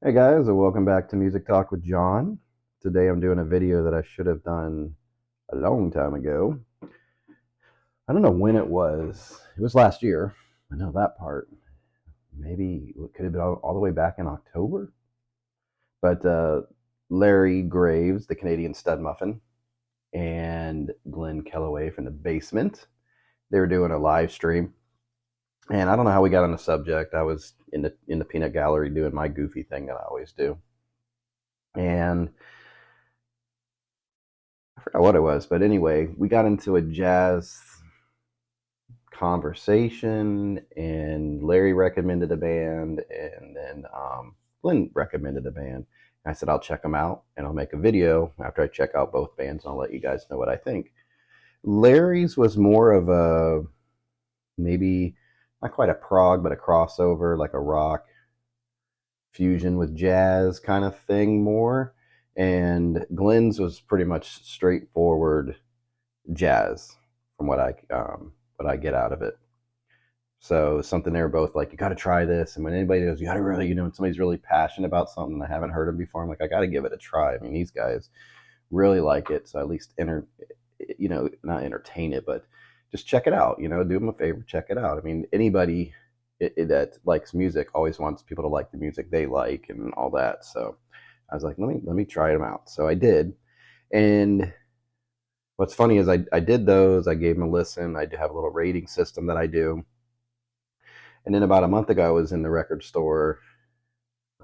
Hey guys, and welcome back to Music Talk with John. Today I'm doing a video that I should have done a long time ago. I don't know when it was. It was last year. I know that part. Maybe it could have been all the way back in October. But Larry Graves, the Canadian Stud Muffin, and Glen Kellaway from the Basement, they were doing a live stream. And I don't know how we got on the subject. I was in the peanut gallery doing my goofy thing that I always do. And I forgot what it was, but anyway, we got into a jazz conversation, and Larry recommended a band, and then Glenn recommended a band. I said I'll check them out, and I'll make a video after I check out both bands, and I'll let you guys know what I think. Larry's was more of a maybe not quite a prog, but a crossover, like a rock fusion with jazz kind of thing more. And Glenn's was pretty much straightforward jazz from what I get out of it. So something they were both like, you got to try this. And when anybody goes, you got to really, when somebody's really passionate about something and I haven't heard them before, I'm like, I got to give it a try. I mean, these guys really like it, so at least not entertain it, but just check it out. Do them a favor, check it out. I mean, anybody that likes music always wants people to like the music they like and all that. So I was like, let me try them out. So I did, and what's funny is I did those. I gave them a listen. I do have a little rating system that I do. And then about a month ago, I was in the record store.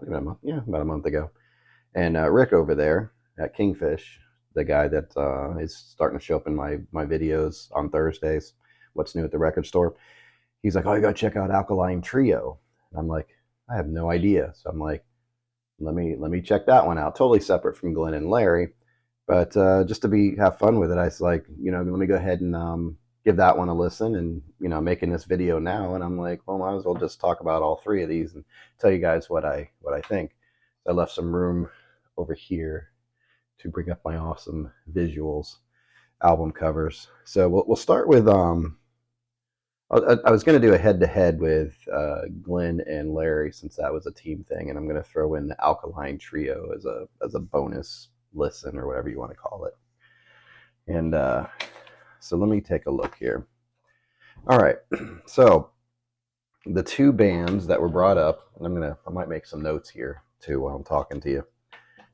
About a month, yeah, about a month ago. And Rick over there at Kingfish, the guy that is starting to show up in my videos on Thursdays, what's new at the record store, he's like, oh, you got to check out Alkaline Trio. And I'm like, I have no idea. So I'm like, let me check that one out. Totally separate from Glenn and Larry. But just to have fun with it, I was like, let me go ahead and give that one a listen. And making this video now, and I'm like, well, might as well just talk about all three of these and tell you guys what I think. I left some room over here to bring up my awesome visuals, album covers. So we'll start with I was going to do a head-to-head with Glenn and Larry, since that was a team thing, and I'm going to throw in the Alkaline Trio as a bonus listen, or whatever you want to call it. And so let me take a look here. All right, so the two bands that were brought up, and I might make some notes here too while I'm talking to you,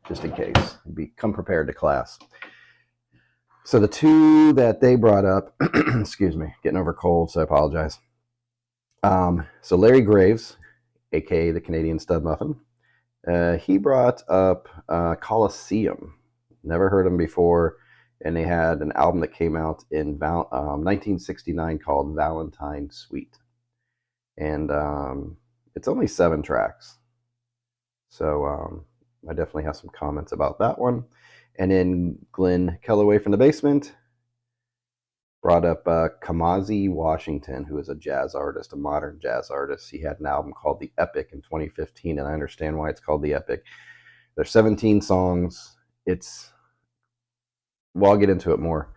just in case. Come prepared to class. So the two that they brought up, excuse me, getting over cold, so I apologize. So Larry Graves, aka the Canadian Stud Muffin, he brought up Coliseum. Never heard him before, and they had an album that came out in 1969 called Valentine Suite, and it's only 7 tracks. So I definitely have some comments about that one. And then Glen Kellaway from the Basement brought up Kamasi Washington, who is a jazz artist, a modern jazz artist. He had an album called The Epic in 2015, and I understand why it's called The Epic. There's 17 songs. I'll get into it more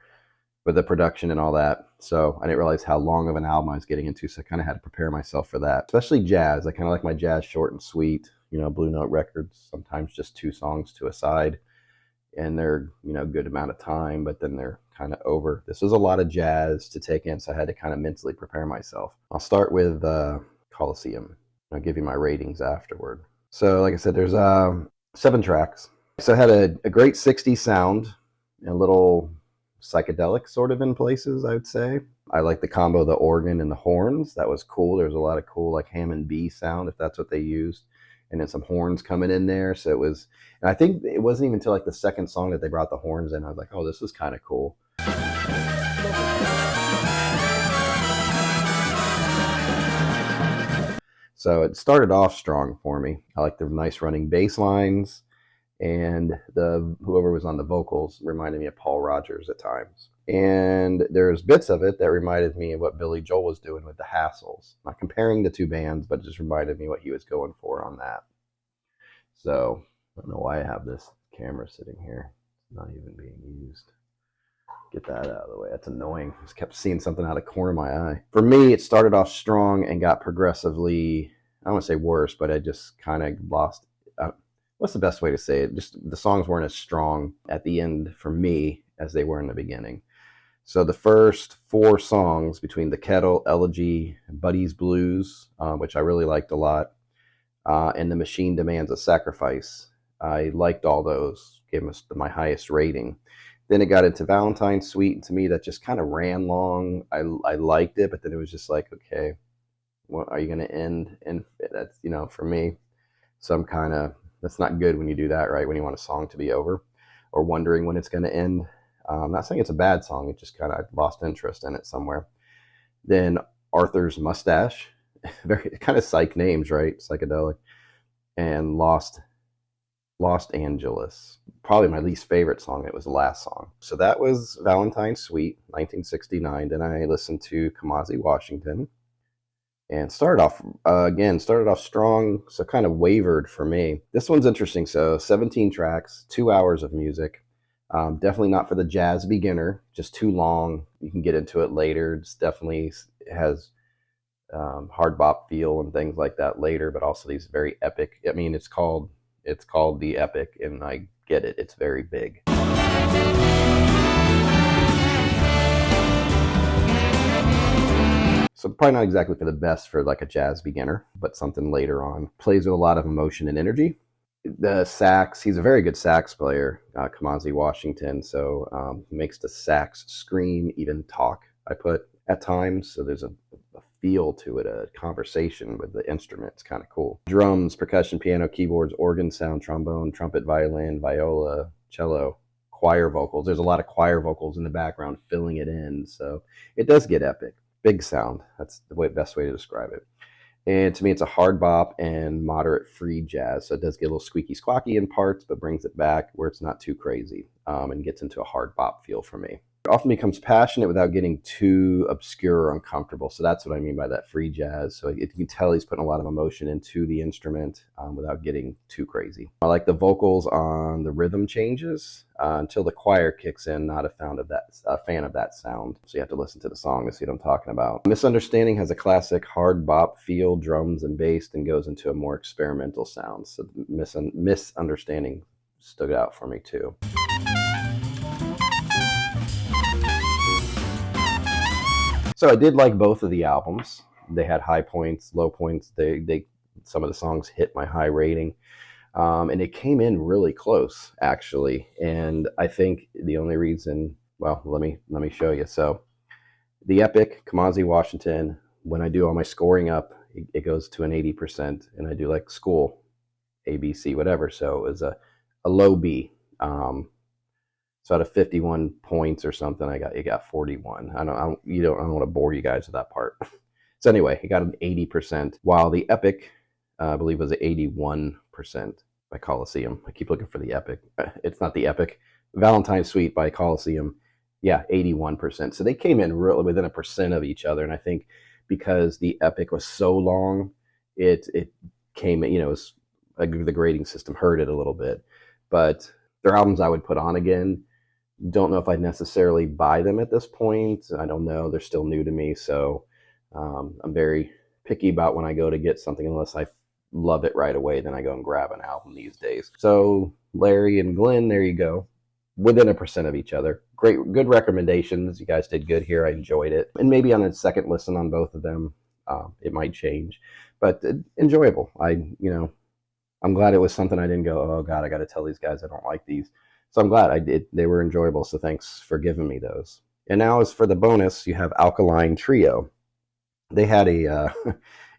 with the production and all that. So I didn't realize how long of an album I was getting into, so I kind of had to prepare myself for that. Especially jazz. I kind of like my jazz short and sweet. Blue Note Records, sometimes just 2 songs to a side, and they're good amount of time, but then they're kind of over. This was a lot of jazz to take in, so I had to kind of mentally prepare myself. I'll start with Coliseum. I'll give you my ratings afterward. So like I said, there's 7 tracks. So it had a great 60s sound, and a little psychedelic sort of in places, I would say. I like the combo of the organ and the horns. That was cool. There's a lot of cool like Hammond B sound, if that's what they used, and then some horns coming in there. So it was, and I think it wasn't even until like the second song that they brought the horns in. I was like, oh, this is kind of cool. So it started off strong for me. I like the nice running bass lines, and whoever was on the vocals reminded me of Paul Rogers at times. And there's bits of it that reminded me of what Billy Joel was doing with the Hassles. Not comparing the two bands, but it just reminded me what he was going for on that. So I don't know why I have this camera sitting here. It's not even being used. Get that out of the way. That's annoying. Just kept seeing something out of the corner of my eye. For me, it started off strong and got progressively, I don't want to say worse, but I just kind of lost what's the best way to say it? Just the songs weren't as strong at the end for me as they were in the beginning. So the first 4 songs between The Kettle, Elegy, Buddy's Blues, which I really liked a lot, and The Machine Demands a Sacrifice, I liked all those, gave them my highest rating. Then it got into Valentine's Suite, and to me that just kind of ran long. I liked it, but then it was just like, okay, what are you going to end? And that's, for me, some kind of, that's not good when you do that, right? When you want a song to be over or wondering when it's going to end. I'm not saying it's a bad song. It just kind of lost interest in it somewhere. Then Arthur's Mustache, very kind of psych names, right? Psychedelic. And Lost Angeles. Probably my least favorite song. It was the last song. So that was Valentine's Suite, 1969. Then I listened to Kamasi Washington and started off strong, so kind of wavered for me. This one's interesting. So 17 tracks, 2 hours of music. Definitely not for the jazz beginner, just too long. You can get into it later. It's definitely has hard bop feel and things like that later, but also these very epic. I mean, it's called The Epic, and I get it. It's very big. So probably not exactly for the best for like a jazz beginner, but something later on. Plays with a lot of emotion and energy. The sax, he's a very good sax player, Kamasi Washington, so makes the sax scream, even talk, I put at times. So there's a feel to it, a conversation with the instrument. It's kind of cool. Drums, percussion, piano, keyboards, organ sound, trombone, trumpet, violin, viola, cello, choir vocals. There's a lot of choir vocals in the background filling it in, so it does get epic. Big sound. That's the best way to describe it. And to me, it's a hard bop and moderate free jazz. So it does get a little squeaky squawky in parts, but brings it back where it's not too crazy, and gets into a hard bop feel for me. It often becomes passionate without getting too obscure or uncomfortable. So that's what I mean by that free jazz. So you can tell he's putting a lot of emotion into the instrument without getting too crazy. I like the vocals on the rhythm changes until the choir kicks in. Not a fan of that sound. So you have to listen to the song to see what I'm talking about. Misunderstanding has a classic hard bop feel, drums and bass, and goes into a more experimental sound. So Misunderstanding stood out for me too. So I did like both of the albums. They had high points, low points. Some of the songs hit my high rating, and it came in really close actually. And I think the only reason, well, let me show you. So The Epic, Kamasi Washington. When I do all my scoring up, it goes to an 80%, and I do like school, A, B, C, whatever. So it was a low B. So out of 51 points or something, it got 41. I don't want to bore you guys with that part. So anyway, it got an 80%, while the Epic, I believe, was 81% by Coliseum. I keep looking for the Epic. It's not the Epic. Valentine's Suite by Coliseum, yeah, 81%. So they came in really within 1% of each other, and I think because the Epic was so long, it came, it was the grading system hurt it a little bit, but they're albums I would put on again. Don't know if I'd necessarily buy them at this point. I don't know. They're still new to me, so I'm very picky about when I go to get something. Unless I love it right away, then I go and grab an album these days. So Larry and Glen, there you go, within 1% of each other. Good recommendations. You guys did good here. I enjoyed it, and maybe on a second listen on both of them, it might change, but enjoyable. I'm glad it was something I didn't go, oh God, I got to tell these guys I don't like these. So I'm glad they were enjoyable. So thanks for giving me those. And now as for the bonus, you have Alkaline Trio. They had a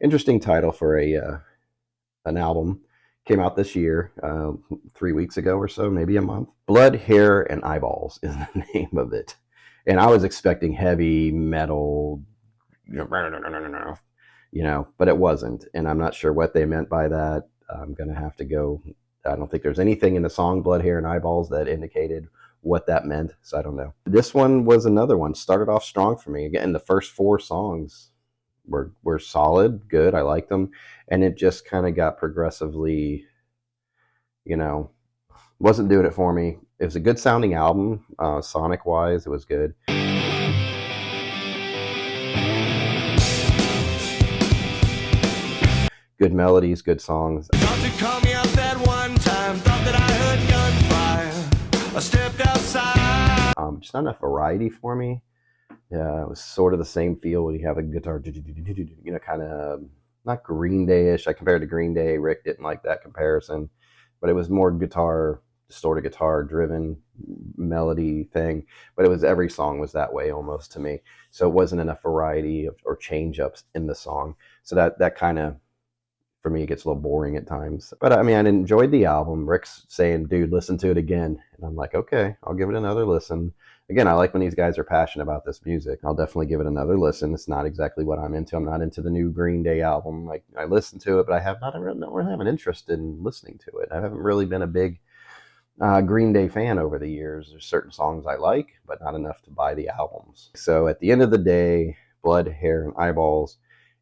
interesting title for an album. Came out this year, 3 weeks ago or so, maybe a month. Blood, Hair, and Eyeballs is the name of it. And I was expecting heavy metal, but it wasn't. And I'm not sure what they meant by that. I'm going to have to go. I don't think there's anything in the song Blood, Hair, and Eyeballs that indicated what that meant, so I don't know. This one was another one. Started off strong for me. Again, the first 4 songs were solid, good. I liked them. And it just kind of got progressively, wasn't doing it for me. It was a good sounding album, sonic-wise. It was good. Good melodies, good songs. Don't you call me out that one just not enough variety for me. Yeah, it was sort of the same feel when you have a guitar, you know, kind of not Green Day-ish. I compared to Green Day. Rick didn't like that comparison, but it was more guitar, distorted guitar driven melody thing. But it was every song was that way almost to me. So it wasn't enough variety or change ups in the song. So that kind of for me it gets a little boring at times. But I mean, I enjoyed the album. Rick's saying, "Dude, listen to it again," and I'm like, "Okay, I'll give it another listen." Again, I like when these guys are passionate about this music. I'll definitely give it another listen. It's not exactly what I'm into. I'm not into the new Green Day album. Like I listen to it, but I have not really, don't really have an interest in listening to it. I haven't really been a big Green Day fan over the years. There's certain songs I like, but not enough to buy the albums. So at the end of the day, Blood, Hair, and Eyeballs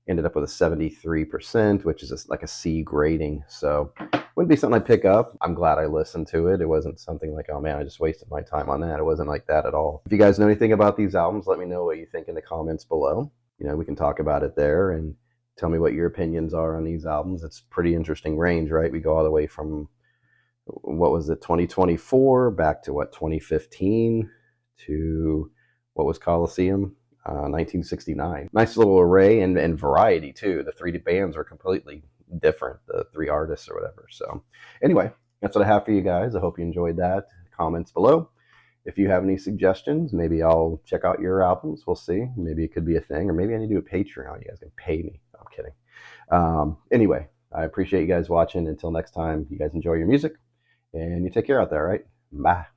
ended up with a 73%, which is like a C grading. So wouldn't be something I'd pick up. I'm glad I listened to it. It wasn't something like, oh man, I just wasted my time on that. It wasn't like that at all. If you guys know anything about these albums, let me know what you think in the comments below. You know, we can talk about it there and tell me what your opinions are on these albums. It's pretty interesting range, right? We go all the way from, what was it, 2024 back to what, 2015 to what was Coliseum? 1969. Nice little array and variety too. The three bands are completely different, the three artists or whatever. So anyway, that's what I have for you guys. I hope you enjoyed that. Comments below. If you have any suggestions, maybe I'll check out your albums. We'll see. Maybe it could be a thing, or maybe I need to do a Patreon. You guys can pay me. I'm kidding. Anyway, I appreciate you guys watching. Until next time, you guys enjoy your music and you take care out there, right? Bye.